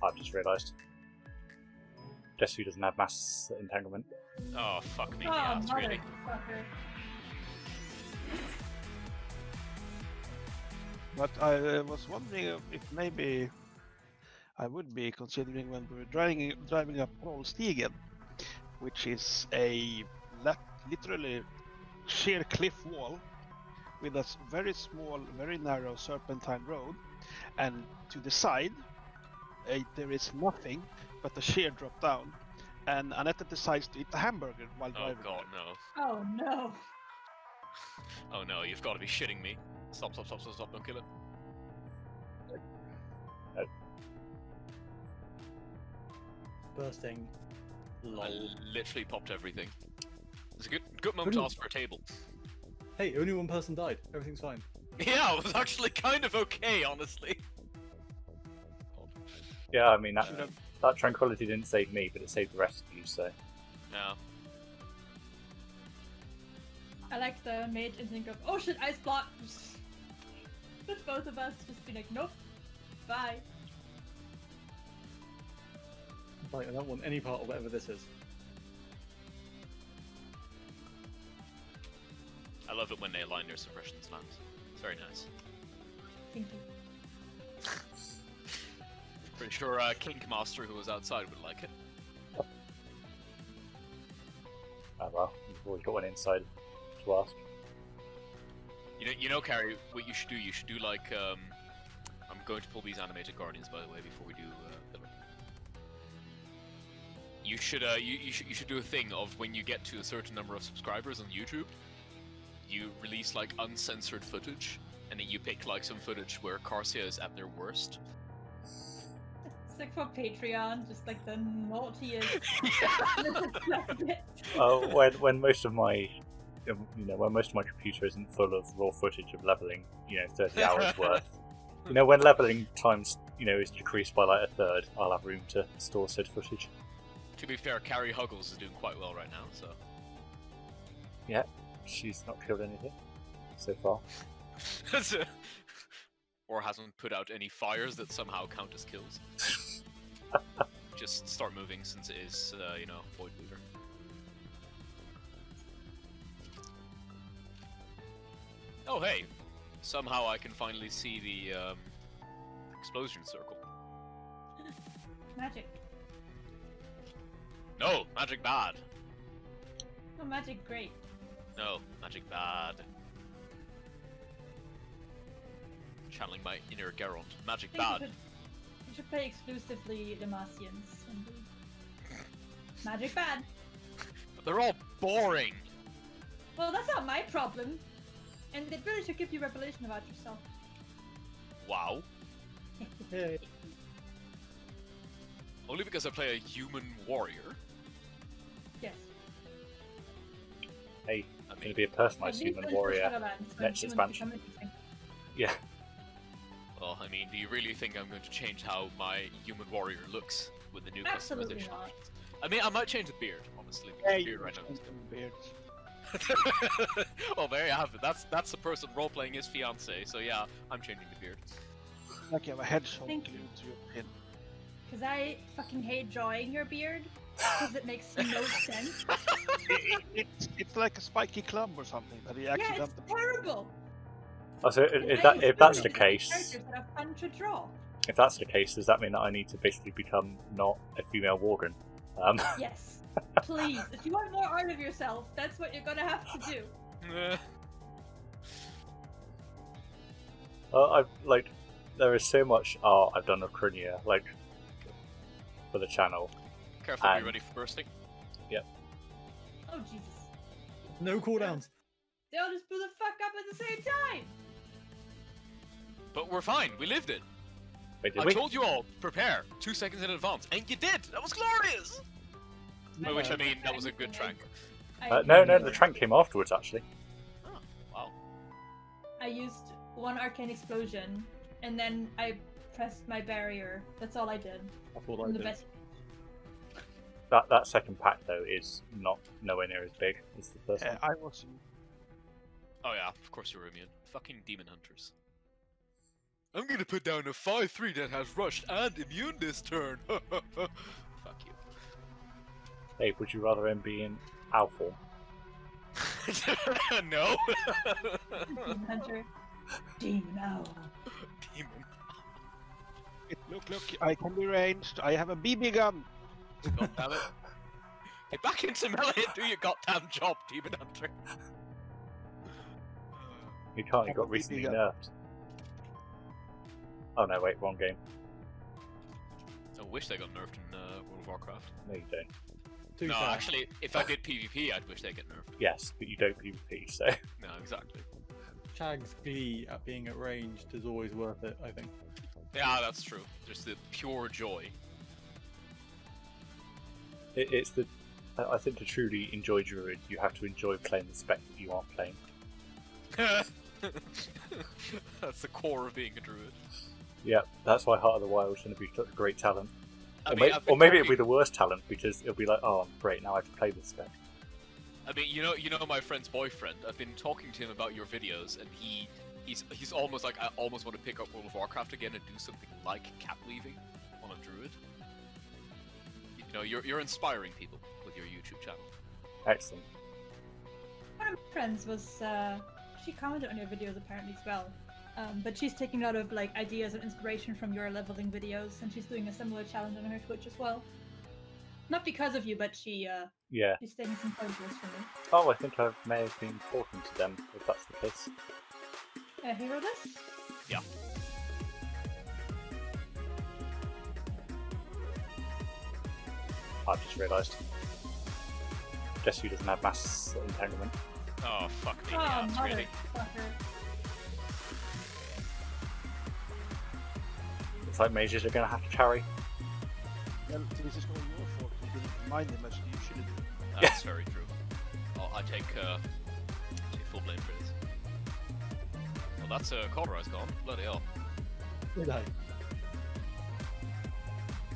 I've just realised. Desu doesn't have mass entanglement. Oh, fuck me. Oh, Yeah, it's really. motherfucker. But I was wondering if maybe I would be considering when we were driving up Rolstigen, which is a literally sheer cliff wall with a very small, very narrow serpentine road, and to the side there is nothing but a sheer drop down. And Anetta decides to eat a hamburger while Oh driving. god, no. Oh no. Oh no, you've got to be shitting me. Stop, don't kill it. Bursting. Lol. I literally popped everything. It's a good moment to ask for a table. Hey, only one person died. Everything's fine. Yeah, it was actually kind of okay, honestly. Yeah, I mean, that tranquility didn't save me, but it saved the rest of you, so... Yeah. I like the mage and think of, oh shit, ice block! With both of us just be like, nope, bye. Like, I don't want any part of whatever this is. I love it when they align their suppression slams. It's very nice. Thank you. Pretty sure Kink Master, who was outside, would like it. Oh well, you've always got one inside to ask. You know, Carrie, what you should do like, I'm going to pull these animated guardians, by the way, before we do Pillar. You should do a thing of when you get to a certain number of subscribers on YouTube, you release like uncensored footage, and then you pick like some footage where Carcia is at their worst. It's like for Patreon, just like the naughtiest. When most of my, when most of my computer isn't full of raw footage of leveling, 30 hours worth. When leveling times, is decreased by like a third, I'll have room to store said footage. To be fair, Carrie Huggles is doing quite well right now, so. Yeah, she's not killed anything so far. Or hasn't put out any fires that somehow count as kills. Just start moving since it is, Void Weaver. Oh hey! Somehow I can finally see the explosion circle. Magic. No! Magic bad! No, magic great. No, magic bad. Channeling my inner Geralt. Magic bad. You should play exclusively Demacians. Magic bad. But they're all boring! Well, that's not my problem. And it really should give you revelation about yourself. Wow. Hey. Only because I play a human warrior. Yes. Hey, I'm going to be a personalized human warrior next expansion. Yeah. Well, I mean, do you really think I'm going to change how my human warrior looks with the new Absolutely customization? not. I mean, I might change the beard, honestly. Because the beard right now is... Beard. Well, there you have it. That's the person role-playing his fiance. So yeah, I'm changing the beard. Like you have a hedgehog Thank glued to your pin. Because I fucking hate drawing your beard. Because it makes no sense. It's like a spiky club or something that he Yeah, accidentally. it's terrible. Oh, so if that's the case, Characters that are fun to draw. if that's the case, does that mean that I need to basically become not a female Worgen? Yes. Please, if you want more art of yourself, that's what you're gonna have to do. There is so much art I've done of Krynia, for the channel. Careful, be ready for bursting. Yep. Oh Jesus. No cooldowns. They all just blew the fuck up at the same time. But we're fine. We lived it. Wait, did I we? told you all, prepare 2 seconds in advance, and you did. That was glorious. By which I mean, that was a good trank. No, the trank came afterwards, actually. Oh, wow. I used one arcane explosion, and then I pressed my barrier. That's all I did. I thought I'm I the did. best. That second pack though is not nowhere near as big as the first one. I was. Oh yeah, of course you were immune. Fucking demon hunters. I'm gonna put down a 5-3 that has rush and immune this turn. Fuck you. Hey, would you rather him be in owl form? No. Demon Hunter. Demon Owl. Demon. Look, I can be ranged. I have a BB gun. God damn it. Get back into melee and do your goddamn job, Demon Hunter. You can't, he Have got a recently BB gun. nerfed. Oh no, wait, wrong game. I wish they got nerfed in World of Warcraft. No, you don't. Too No, far. actually, if I did PvP, I'd wish they get nerfed. Yes, but you don't PvP, so. No, exactly. Chag's glee at being at ranged is always worth it, I think. Yeah, that's true. Just the pure joy. It's the. I think to truly enjoy Druid, you have to enjoy playing the spec that you aren't playing. That's the core of being a druid. Yeah, that's why Heart of the Wild is going to be such a great talent. I Or, mean, I've been or maybe it'll be talking- the worst talent because it'll be like, oh, great, now I have to play this spec. I mean, you know my friend's boyfriend. I've been talking to him about your videos, and he's almost like, I almost want to pick up World of Warcraft again and do something like cat weaving on a druid. You know, you're inspiring people with your YouTube channel. Excellent. One of my friends was, she commented on your videos apparently as well. But she's taking a lot of like ideas and inspiration from your leveling videos, and she's doing a similar challenge on her Twitch as well. Not because of you, but Yeah. she's taking some pointers from me. Oh, I think I may have been talking to them, if that's the case. Hero this? Yeah. I've just realised. Jessu doesn't have mass entanglement. Oh fuck me, Oh, yeah, it's really. motherfucker. It's like mages are going to have to carry. Well, this is all your fault. You didn't remind him as you should have. That's very true. I take full blame for this. Well, that's Cauterized gone. Bloody hell. Did I?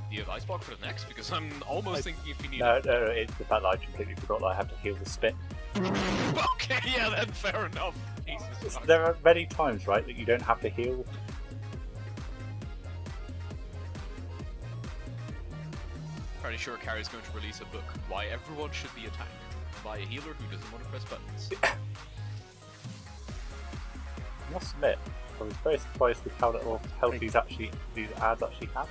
Do you have Ice Block for the next? Because I'm almost thinking if you need No, it's the fact that I completely forgot that I have to heal the spit. Okay, yeah, then fair enough. Jesus Christ. There are many times, right, that you don't have to heal. Pretty sure Carrie's going to release a book, Why Everyone Should Be a Tank, by a healer who doesn't want to press buttons. I must admit, I was very surprised with how little health these ads actually have.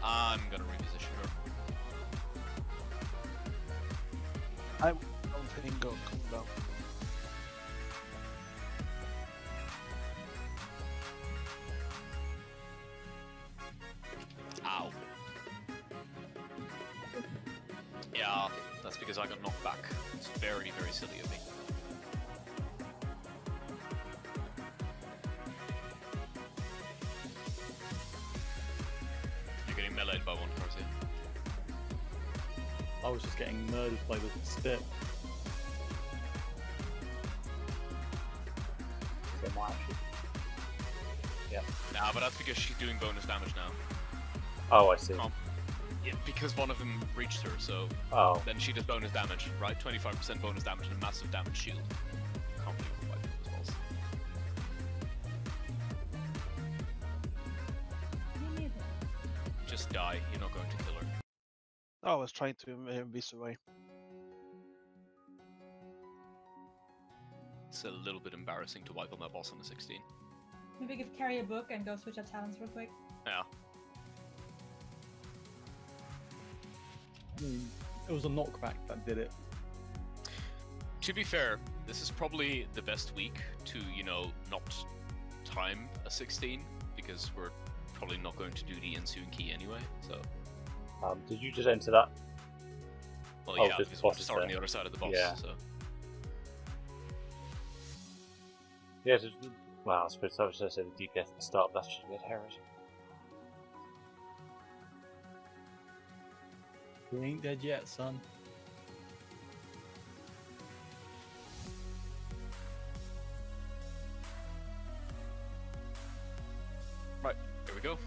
I'm gonna reposition her. I don't think go cooldown. Ow. Yeah, that's because I got knocked back. It's very, very silly of me. You're getting meleeed by one person. I was just getting murdered by the spit. So my actually. Nah, but that's because she's doing bonus damage now. Oh, I see. Yeah, because one of them reached her, so Oh, then she does bonus damage, right? 25% bonus damage and a massive damage shield. Can't believe why that was false. Me neither. Just die, you're not going to kill her. I was trying to whiz away. It's a little bit embarrassing to wipe on that boss on a 16. Maybe give Carrie a book and go switch out talents real quick. Yeah. It was a knockback that did it. To be fair, this is probably the best week to, you know, not time a 16, because we're probably not going to do the ensuing key anyway, so... did you just enter that? Well, Oh, yeah, just because we're bosses starting there. the other side of the boss, Yeah. so... Yeah, just, well, I suppose I was going to say the DPS at the start, but that's just a bit hairy. We ain't dead yet, son. Right, here we go.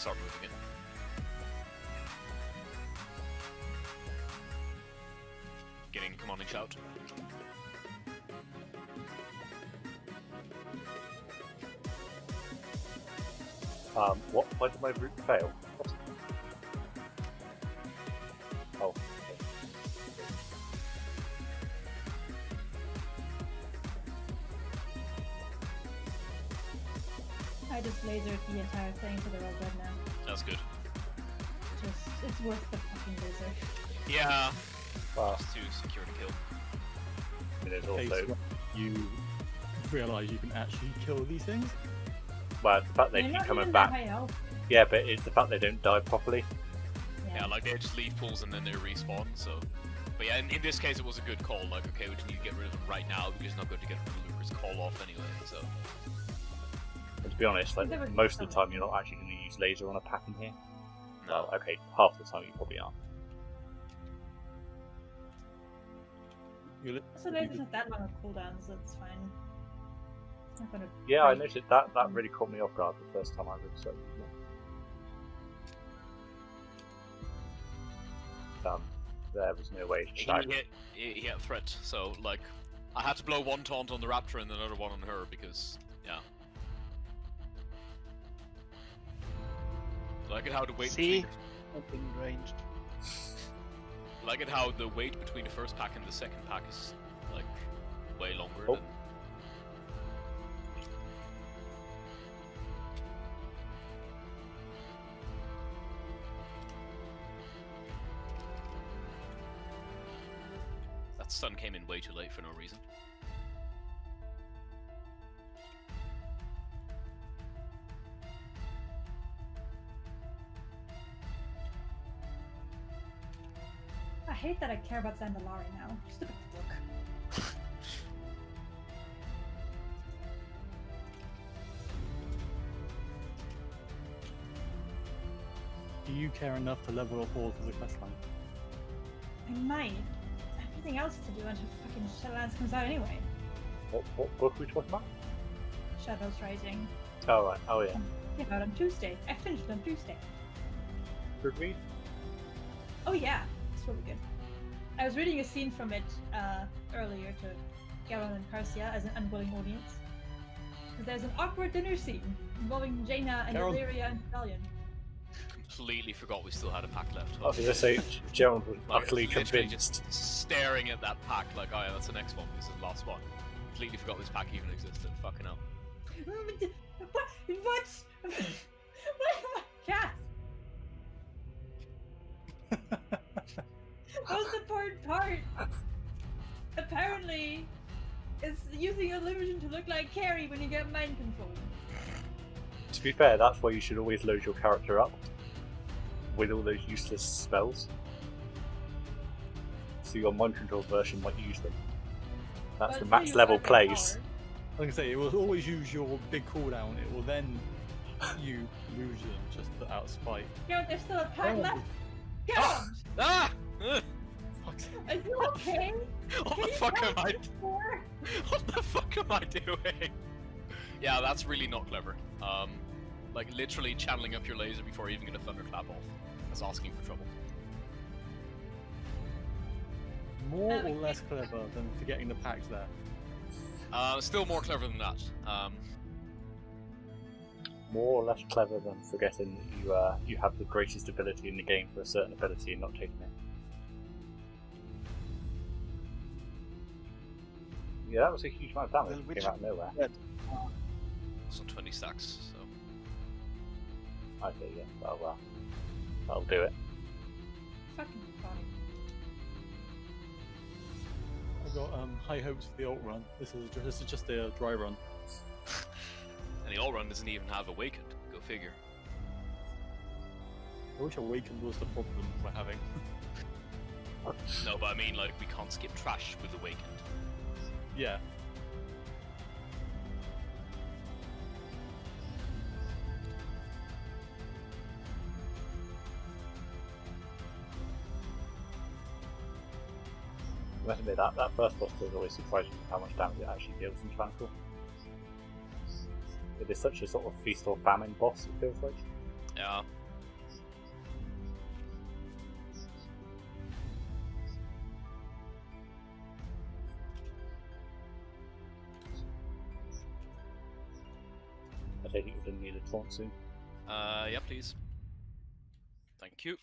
start moving in. Getting commanding shout. What? Why did my route fail? What? Oh. Okay. I just lasered the entire thing, so they're all dead now. That's good. It's worth the fucking laser. Yeah. Well, Just to secure the kill. I mean, there's Case also where you realise you can actually kill these things. well, it's the fact they They're keep not coming even that back. high health. Yeah, but it's the fact they don't die properly. Yeah, like they just leave pools and then they respawn, so... But yeah, in this case it was a good call, like, okay, we just need to get rid of them right now because he's not going to get Lucas call off anyway, so... And to be honest, like, There was most of the some- time you're not actually going to use laser on a pack in here. No. Well, okay, half the time you probably are. So laser's not that long of cooldowns, so it's fine. It's not gonna Yeah, I break. noticed that really caught me off guard the first time I really started using it. There was no way to He shag. had threat, so, like, I had to blow one taunt on the Raptor and another one on her because, yeah. Like it how the weight See? between... Open ranged. Like it how the wait between the first pack and the second pack is, like, way longer Oh. than... That stun came in way too late for no reason. I hate that I care about Zandalari now. Just look at the book. Do you care enough to level up all of the questline? I might. Everything else to do until fucking Shadowlands comes out anyway. What book are we talking about? Shadows Rising. Oh, right. Oh, yeah. Came out on Tuesday. I finished it on Tuesday. Good read? Oh yeah, it's really good. I was reading a scene from it earlier to Gavin and Karcia as an unwilling audience. Because there's an awkward dinner scene involving Jaina and Carol. Illyria and Stallion. Completely forgot we still had a pack left. I was going to say, Gerald was Like, utterly literally convinced. just staring at that pack like, oh yeah, that's the next one, this is the last one. Completely forgot this pack even existed, fucking hell. What? What? What? Cat! That was the important part! Apparently, it's using illusion to look like Carrie when you get mind control. To be fair, that's why you should always load your character up with all those useless spells. So your mind control version might use them. That's Well, the it's max really level fucking plays. hard. Like I say, it will always use your big cooldown. It will then use illusion just out of spite. Yeah, there's still a pack Oh. left. Get Ah! him! Ah! Ugh! Fuck's Are you okay? What Can the you fuck tell am I? me before? What the fuck am I doing? Yeah, that's really not clever. Like literally channeling up your laser before even gonna thunderclap off. That's asking for trouble. More or less clever than forgetting the packs there. Still more clever than that. More or less clever than forgetting that you have the greatest ability in the game for a certain ability and not taking it. Yeah, that was a huge amount of damage. Well, It which- came out of nowhere. It's on 20 stacks, so. Okay, yeah, that'll do it. Fucking funny. I've got high hopes for the alt run. This is just a dry run. And the all run doesn't even have awakened. Go figure. I wish Awakened was the problem we're having. No, but I mean, like, we can't skip trash with awakened. Yeah. I must admit that first boss was always surprising how much damage it actually deals in Tranquil. It is such a sort of feast or famine boss, it feels like. Yeah. I take it you're going to need a taunt soon. Yeah, please. Thank you.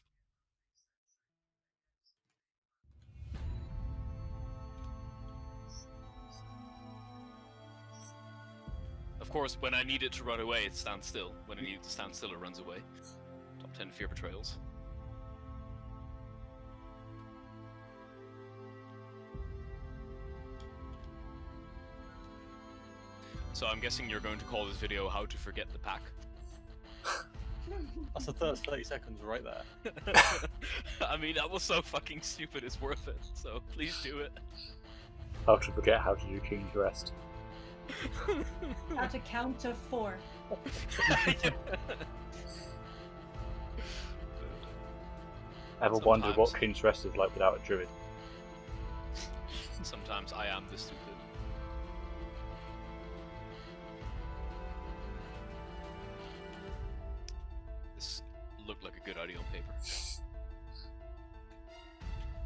Of course, when I need it to run away, it stands still. When I need it to stand still, it runs away. Top 10 Fear Betrayals. So I'm guessing you're going to call this video How to Forget the Pack. That's the first 30 seconds right there. I mean, that was so fucking stupid, it's worth it. So please do it. How to forget how to do King's Rest. How to count to 4. Ever wondered what Sometimes. King's Rest is like without a druid? Sometimes I am this stupid. This looked like a good idea on paper.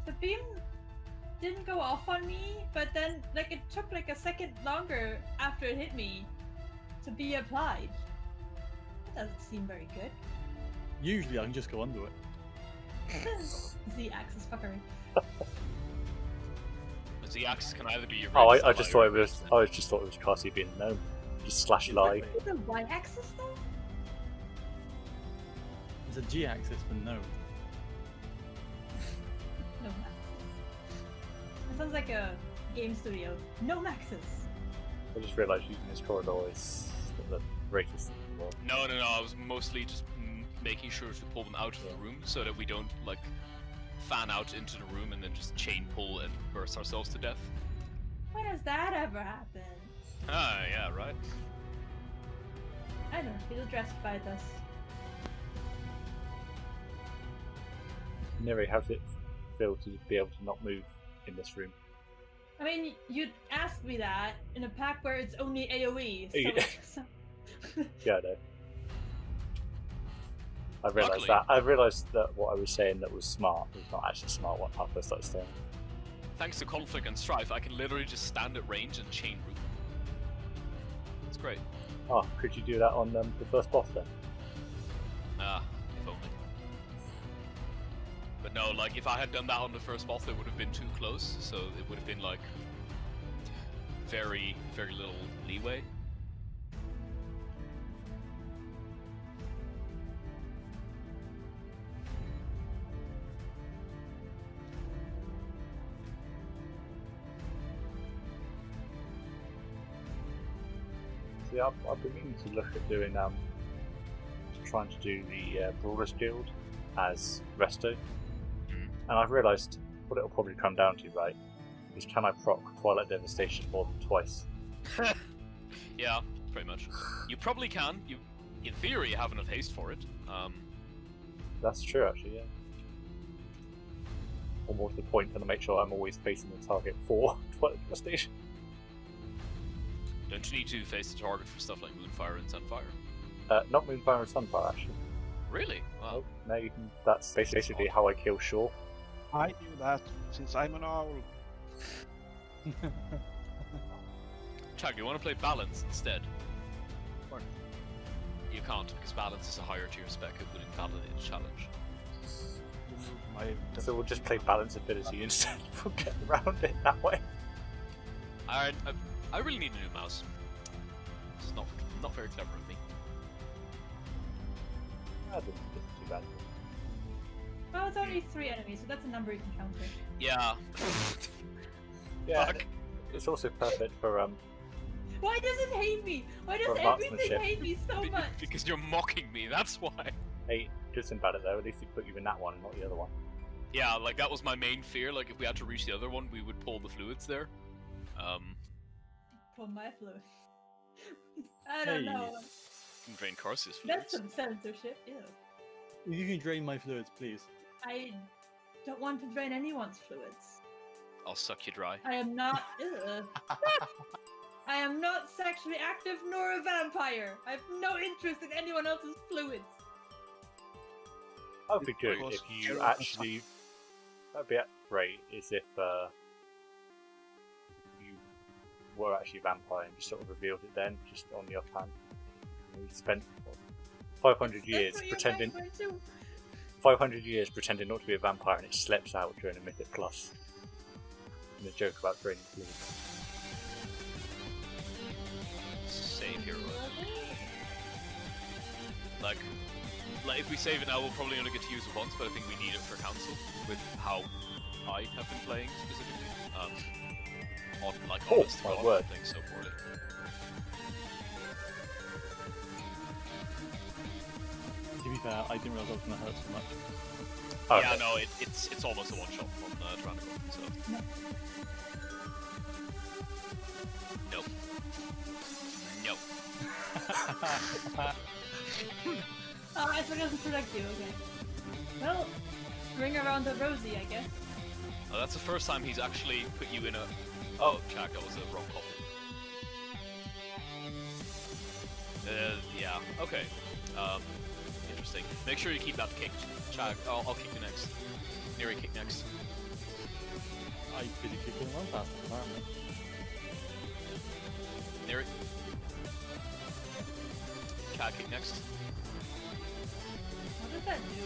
The beam didn't go off on me, but then like it took like a second longer after it hit me to be applied. That doesn't seem very good. Usually I can just go under it. Z-axis fuckery. The axis can either be your Oh, ranged I just ally thought or it was. ranged I just thought it was Cassie being a gnome. Just slash lie. Exactly. The Y-axis though? There's a G-axis for no. No maxes. That sounds like a game studio. No maxes. I just realised using this corridor is the greatest thing in the world. No, I was mostly just making sure to pull them out of the room so that we don't like fan out into the room and then just chain pull and burst ourselves to death. When has that ever happened? Ah, yeah, right. I don't feel justified this. Neri, how does it feel to be able to not move in this room? I mean, you'd ask me that in a pack where it's only AoE, so Yeah. it's... Yeah, I know. I realised Luckily- that. I realised that what I was saying that was smart was not actually smart when I first started saying. Thanks to Conflict and Strife, I can literally just stand at range and chain root. It's great. Oh, could you do that on the first boss then? Ah, if only. But no, like, if I had done that on the first boss, it would have been too close, so it would have been, like, very, very little leeway. See, I've been meaning to look at doing trying to do the Brawlers Guild as Resto, and I've realised what it'll probably come down to, right, is can I proc Twilight Devastation more than twice? Yeah, pretty much. You probably can. You, in theory, have enough haste for it. That's true, actually, yeah. Or more to the point, and to make sure I'm always facing the target for Twilight Devastation. Don't you need to face the target for stuff like Moonfire and Sunfire? Not Moonfire and Sunfire, actually. Really? Wow. Nope. No, you can. That's basically how I kill Shaw. I knew that since I'm an owl. Chag, you want to play Balance instead? What? You can't, because Balance is a higher tier spec, it would invalidate the challenge. So we'll just play Balance Affinity instead. We'll get around it that way. I really need a new mouse. It's not very clever of me. I don't think it's too bad. Well, it's only 3 enemies, so that's a number you can counter. Yeah. Yeah, Fuck. it's also perfect for Why does it hate me? Why does For everything marksmanship. hate me so much? Because you're mocking me, that's why. Hey, good and bad at though. At least he put you in that one and not the other one. Yeah, like that was my main fear, like if we had to reach the other one, we would pull the fluids there. Pull my fluid. I don't Hey. know. Drain Carcius That's fluids. some censorship. Ew. You can drain my fluids, please. I don't want to drain anyone's fluids. I'll suck you dry. I am not. I am not sexually active nor a vampire. I have no interest in anyone else's fluids. That would be good Because if you Gerald- actually. That'd be great. Is if you were actually a vampire and just sort of revealed it then, just on the offhand. You spent 500 years That's what pretending. you're going to. 500 years pretending not to be a vampire, and it slips out during a Mythic Plus. And the joke about draining fluid. Save hero. Like if we save it now, we'll probably only get to use it once, but I think we need it for council with how I have been playing specifically. On like Oh, honest my God, word. playing so poorly. To be fair, I didn't realize I was going to hurt so much. Oh, Yeah, okay. no, it's almost a one shot on Tyrannical, so. No. Nope. Nope. Oh, I forgot to protect you, okay. Well, ring around the rosy, I guess. Oh, that's the first time he's actually put you in a. Oh, Chag, that was a wrong call. Yeah, okay. Interesting. Make sure you keep that kicked. Chag, I'll kick you next. Neri, kick next. I physically couldn't run past the environment. Neri. Chag, kick next. What does that do?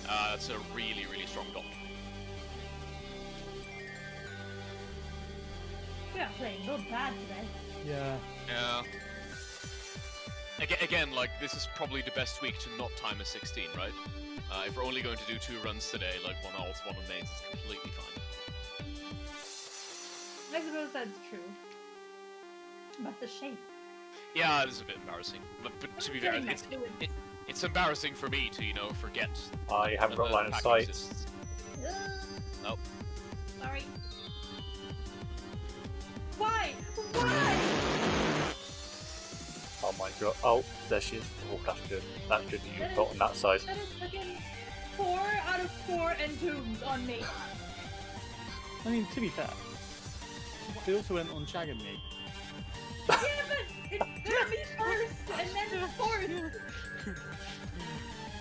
That's a really, really strong dot. We're not playing real bad today. Yeah. Yeah. Again, like, this is probably the best week to not time a 16, right? If we're only going to do 2 runs today, like 1 alts, 1 on mains, it's completely fine. I suppose that's true. But the shape. Yeah, it is a bit embarrassing. But to be fair, Getting that fluid. it's embarrassing for me to, forget. I haven't got that line of pack sight. exists. Ugh. Nope. Sorry. Why? Why? Oh my god. Oh, there she is. Oh, that's good. That's good that you've got on that side. That is fucking 4 out of 4 entombs on me. I mean, to be fair, they also went on Chag and me. Yeah, but it hurt me first, and then the fourth.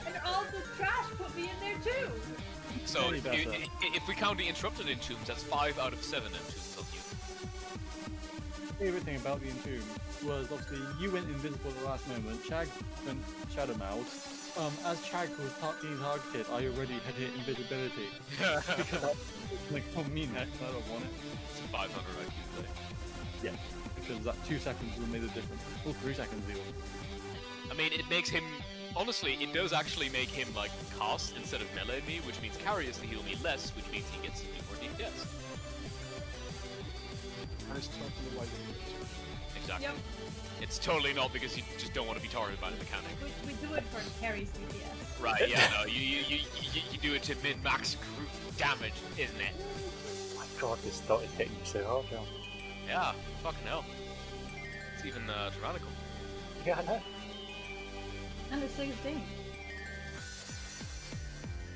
And all the trash put me in there too. So, Very better. if we count the interrupted entombs, that's 5 out of 7 entombs on you. Favorite thing about the Entomb was obviously you went invisible at the last moment. Chag went Shadow Mouth. As Chag was being targeted, I already had hit invisibility. Like, oh, me next, I don't want it. It's a 500 IQ play. Yeah, because that 2 seconds would have made a difference. Or 3 seconds even. I mean, it makes him... Honestly, it does actually make him, like, cast instead of melee me, which means Carrie has to heal me less, which means he gets to do more DPS. That is totally why we do it. Exactly. Yep. It's totally not because you just don't want to be targeted by the mechanic. We do it for Carrie's DPS. Right, yeah, no, you do it to min-max group damage, isn't it? Oh my god, this dot is hitting you so hard, John. Yeah, fucking hell. It's even tyrannical. Yeah, I know. And the 16.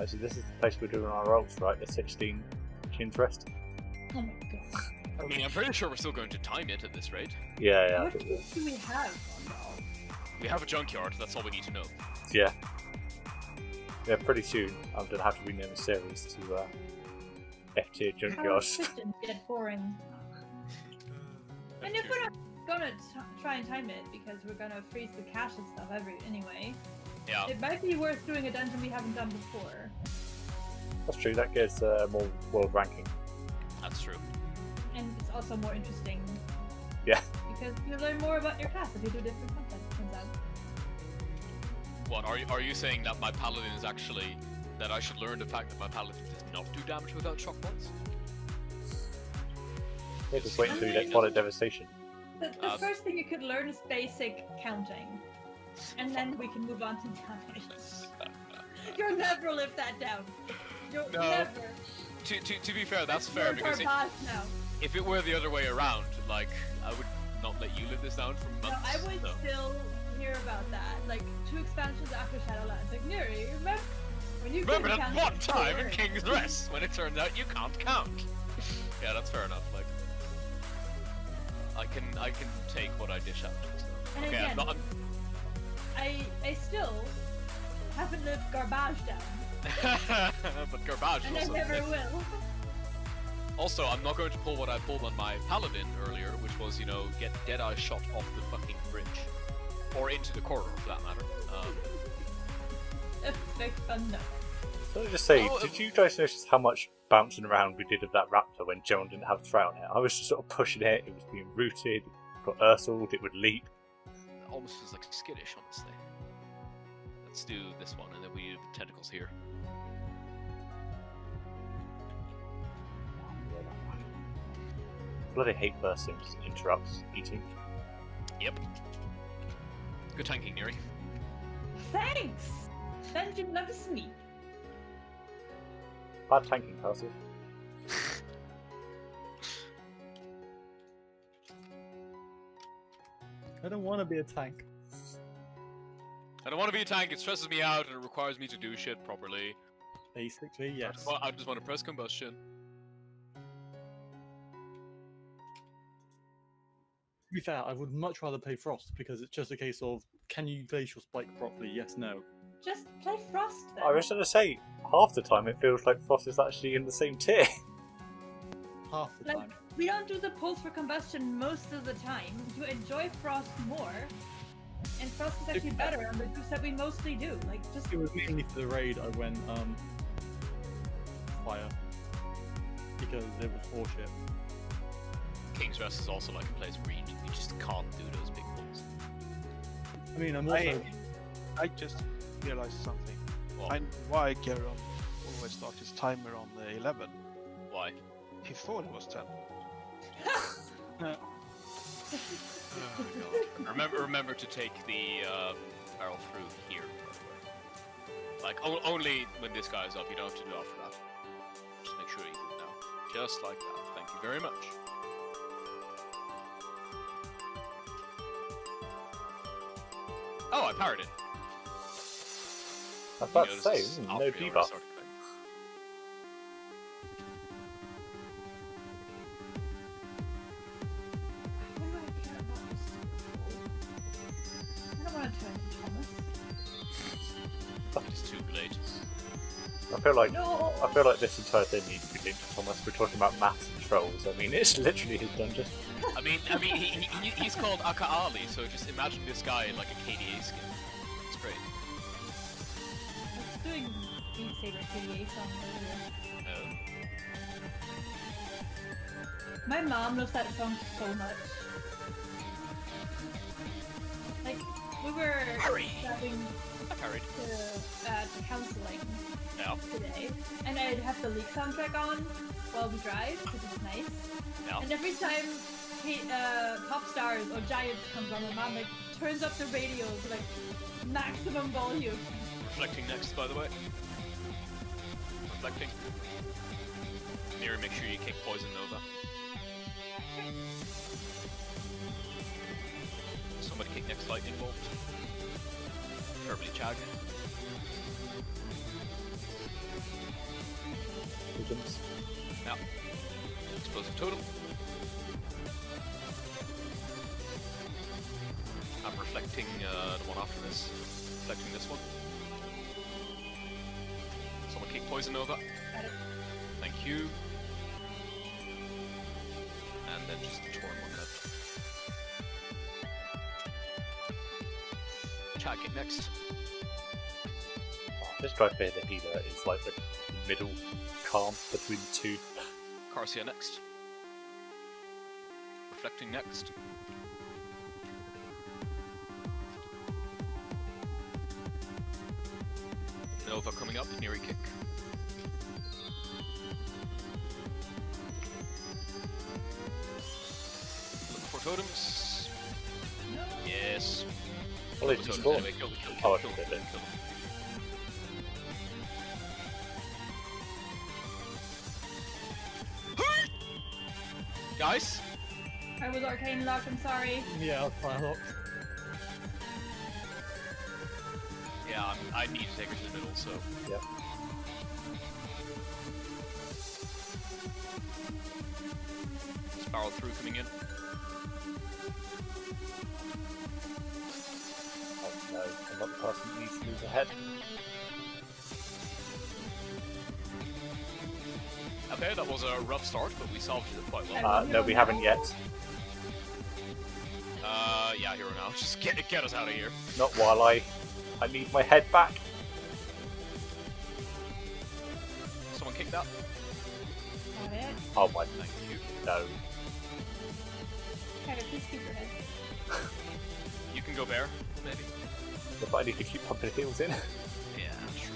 Actually, this is the place we're doing our rolls, right? The 16 Chin's Rest. Oh my god. I mean, I'm pretty sure we're still going to time it at this rate. Yeah, yeah. I What think things do we have on roll? We have a junkyard, that's all we need to know. Yeah. Yeah, pretty soon I'm going to have to rename a series to F-tier How Junkyards. efficient get boring. And if we're not gonna try and time it because we're gonna freeze the cache and stuff anyway, Yeah, it might be worth doing a dungeon we haven't done before. That's true, that gets more world ranking. that's true. And it's also more interesting. Yeah. Because you learn more about your class if you do different content, turns out. What, are you saying that my paladin is actually... that I should learn the fact that my paladin does not do damage without shock bots? Yeah, just wait until you get Twilight Devastation. The first thing you could learn is basic counting. And then we can move on to damage. You'll never live that down. You'll No. never. To be fair, that's fair, Your because garbage now. if it were the other way around, like, I would not let you live this down for No, months. I would so. still hear about that. Like 2 expansions after Shadowlands. Like, Neri, remember when you Remember couldn't that count one time in before? King's Rest when it turned out you can't count? Yeah, that's fair enough. Like, I can take what I dish out. So. And Okay, again, I'm not. I still haven't lived Garbage down, But Garbage and is I also never will. Also, I'm not going to pull what I pulled on my Paladin earlier, which was, you know, get Deadeye shot off the fucking bridge. Or into the corridor, for that matter. It's like fun though. So I just say, Oh, did you guys notice how much bouncing around we did of that raptor when Joan didn't have threat on it? I was just sort of pushing it, it was being rooted, got Ursuled, it would leap. It almost feels like skittish, honestly. Let's do this one, and then we do the tentacles here. Bloody hate bursting just interrupts eating. Yep. Good tanking, Neri. Thanks! Dungeon loves me. Bad tanking, Percy. I don't want to be a tank. I don't want to be a tank, it stresses me out, and it requires me to do shit properly. Basically, yes. I just want to press combustion. To be fair, I would much rather play Frost because it's just a case of can you glacial spike properly? Yes, no. Just play Frost then. I was going to say, half the time it feels like Frost is actually in the same tier. Half the Like, time. we don't do the pulse for combustion most of the time. You enjoy Frost more, and Frost is actually better on the groups that we mostly do. Like, just It was mainly for the raid I went fire because it was horseshit. King's Rest is also like a place where you just can't do those big pulls. I mean, I'm also I just realized something. What? I know why Geron always starts his timer on the 11. Why? He thought it was 10. Oh, God. Remember to take the barrel through here. Like, only when this guy is up, you don't have to do after that. Just make sure you do it now. Just like that. Thank you very much. Oh, I parried it. I was about You to know, say, this is no after you already debuff. started playing. I don't want to turn into Thomas. It's too late. I feel like No! this entire thing needs to be linked to Thomas. We're talking about maths and trolls. I mean, it's literally his dungeon. I mean, he's called Aka Ali, so just imagine this guy in like a KDA skin. It's great. I was doing Beat Saber KDA song earlier. My mom loves that song so much. Like, we were Hurry! driving I parried. to counseling Yeah. today, and I'd have the Leak soundtrack on while we drive, which is nice. Yeah. And every time Pop Stars or Giants comes on, my mom like turns up the radio to like maximum volume. Reflecting next, by the way. Reflecting. Neri, make sure you kick Poison Nova. Somebody kick next Lightning Bolt. Preferably Chag. Pigeons. Yeah. Explosive Totem. I'm reflecting the one after this. Reflecting this one. Someone kick Poison Nova. Got it. Thank you. And then just the Torn one left. Chad kick next. This drive here, the healer, is like the middle calm between the two. Carcia next. Reflecting next. Nova coming up, Neri kick. Look for totems. No. Yes. Well, Kill they the just totems spawn. anyway, kill them, kill them, Oh, I kill see, them, they kill did. them. Guys, I was arcane locked, I'm sorry. Yeah, I'll fire locked. yeah, I need to take her to the middle, so. Yep. Barrel through coming in. Oh no, I'm not the person who needs to do that. ahead. Okay, that was a rough start, but we salvaged it quite well. No, we haven't yet. Yeah, hero now. Just get us out of here. Not while I need my head back. Someone kick that. Got it. Oh my, Thank you. no. Carter, please keep your head. You can go bear, maybe. But I need to keep pumping heals in. Yeah, true.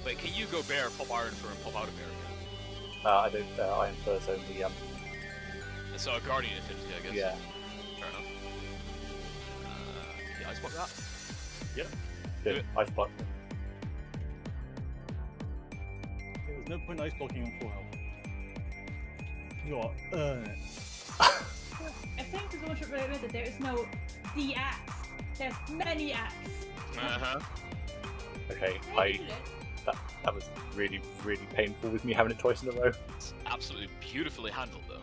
Wait, can you go bear, pop iron for and pop out a bear? I don't. Iron Fur's only. So a guardian affinity, I guess. Yeah. Fair enough. Yeah, ice block that. Good. Do it. Ice block. There's no point ice blocking on full health. You got earn it. I think there's one should remember that there is no the axe. There's many axes. Uh-huh. Okay, Hey, you did it. that was really painful with me having it twice in a row. It's absolutely beautifully handled, though.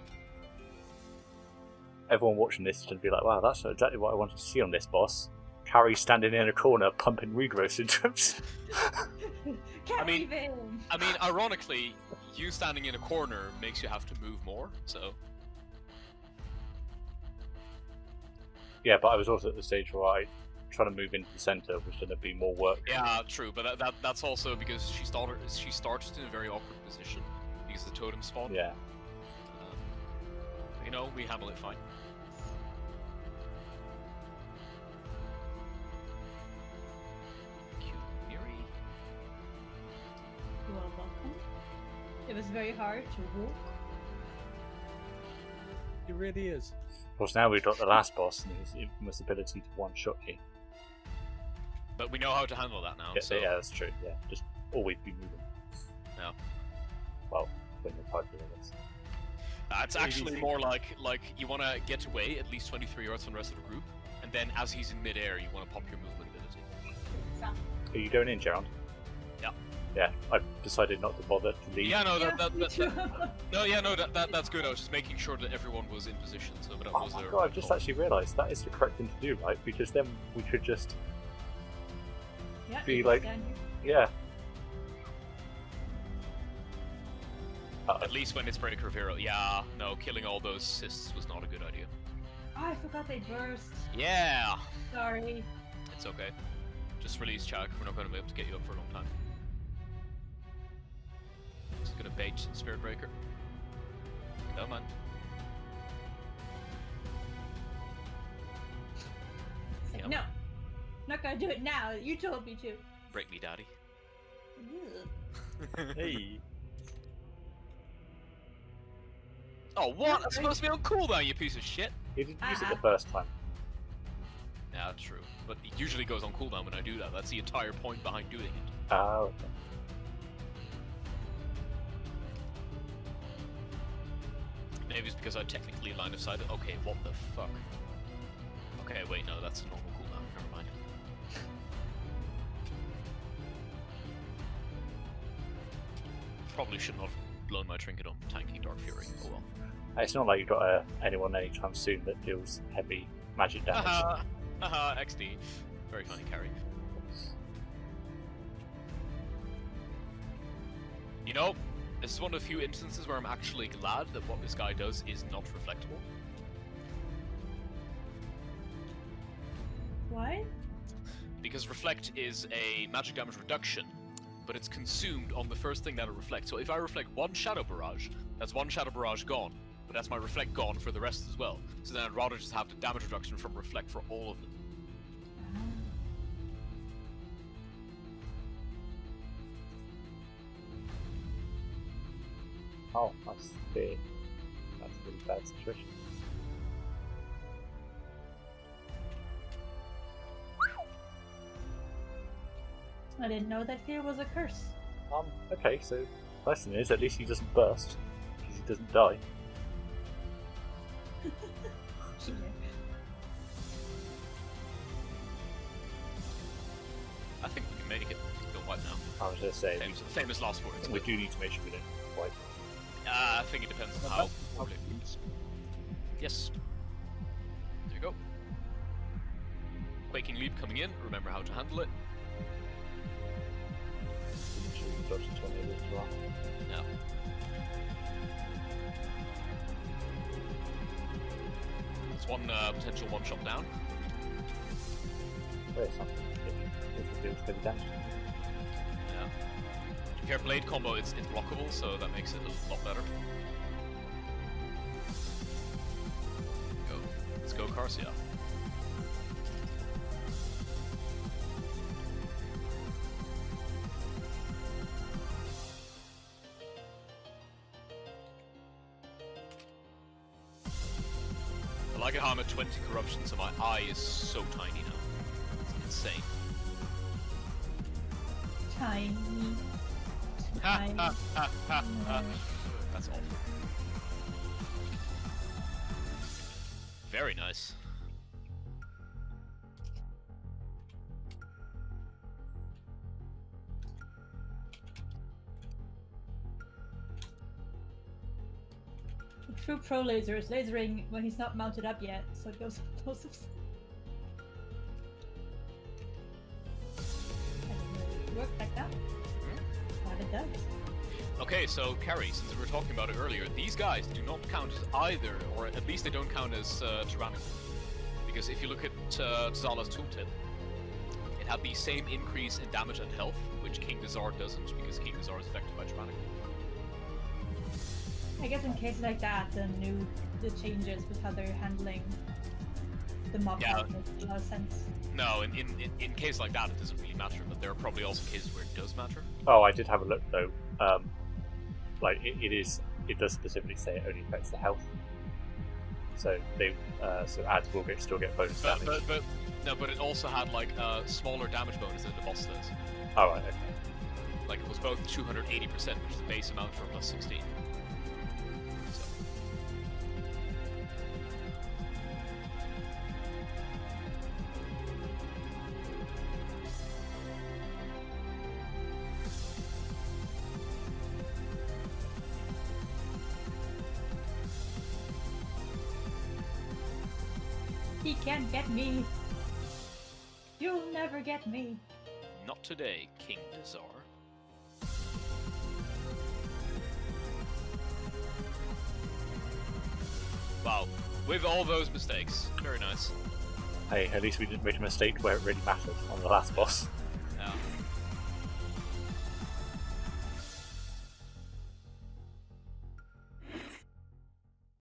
Everyone watching this is going to be like, wow, that's exactly what I wanted to see on this boss. Carrie standing in a corner pumping regrowth symptoms. Can't mean- even. I mean, ironically, you standing in a corner makes you have to move more, so... Yeah, but I was also at the stage where I trying to move into the center was going to be more work. Yeah, true, but that's also because she started in a very awkward position because of the totem spawn. Yeah. You know, we handle it fine. Cute Miri. You are welcome. It was very hard to walk. It really is. Of course, now we've got the last boss and his infamous ability to one-shot you. But we know how to handle that now. Yeah, so yeah, that's true. Yeah, just always be moving. Yeah. Well, when you're typing this. It's actually more like you want to get away at least 23 yards from the rest of the group, and then as he's in midair, you want to pop your movement ability. Are you going in, Gerald? Yeah. Yeah, I've decided not to bother to leave. Yeah, no, Me too. that's good. I was just making sure that everyone was in position, so that Oh was my their god, I've just call. actually realised that is the correct thing to do, right? Because then we could just, Yeah, Be you like- stand here. yeah. At least when it's Breaker of Hero. Yeah, no, killing all those cysts was not a good idea. Oh, I forgot they burst. Yeah! Sorry. It's okay. Just release Chag. We're not going to be able to get you up for a long time. Just gonna bait Spirit Breaker. Come on. Say, Yep. no. Not gonna do it now. You told me to. Break me, daddy. Ugh. Hey. Oh, what? That's supposed to be on cooldown, you piece of shit! You didn't use it the first time. Yeah, true. But it usually goes on cooldown when I do that. That's the entire point behind doing it. Oh, okay. Maybe it's because I technically line of sight. Okay, what the fuck? Okay, wait, no, that's a normal cooldown. Never mind. Probably should not have blown my trinket on tanking Dark Fury. Oh well. It's not like you've got anyone anytime soon that deals heavy magic damage. Haha, haha, XD. Very funny carry. You know, this is one of the few instances where I'm actually glad that what this guy does is not reflectable. Why? Because reflect is a magic damage reduction, but it's consumed on the first thing that it reflects. So if I reflect one shadow barrage, that's one shadow barrage gone, but that's my reflect gone for the rest as well. So then I'd rather just have the damage reduction from reflect for all of them. Oh, that's a really bad situation. I didn't know that fear was a curse. Okay, so nice thing is at least he doesn't burst, because he doesn't die. Cheater. I think we can make it. Don't wipe now. I was going to say, Famous last words. we do need to make sure we don't wipe. I think it depends on how. Yes. There you go. Quaking Leap coming in. Remember how to handle it. dodge the tornado as well. No. That's one potential one-shot down. Wait, it's not. It's heavy damage. Yeah. If you have blade combo, it's blockable, so that makes it a lot better. Go. Let's go, Karsia. I like it how I'm at 20 corruption, so my eye is so tiny now. It's insane. Tiny. Ha Tiny. ha ha ha ha. That's awful. Very nice. The true pro laser is lasering when he's not mounted up yet, so it goes explosives. Work like that. That it does. Okay, so Carrie, since we were talking about it earlier, these guys do not count as either, or at least they don't count as tyrannical. Because if you look at Zala's tooltip, it had the same increase in damage and health, which King Dazar doesn't, because King Dazar is affected by tyrannical. I guess in cases like that, the changes with how they're handling the mob makes a lot of sense. No, in cases like that, it doesn't really matter, but there are probably also cases where it does matter. Oh, I did have a look though. Like it does specifically say it only affects the health. So so ads will still get bonus damage. But it also had like a smaller damage bonus than the boss does. Oh right, okay. Like it was both 280%, which is the base amount for plus 16. So. He can't get me. You'll never get me. Not today, King Dazar. Wow, with all those mistakes, very nice. Hey, at least we didn't make a mistake where it really mattered on the last boss.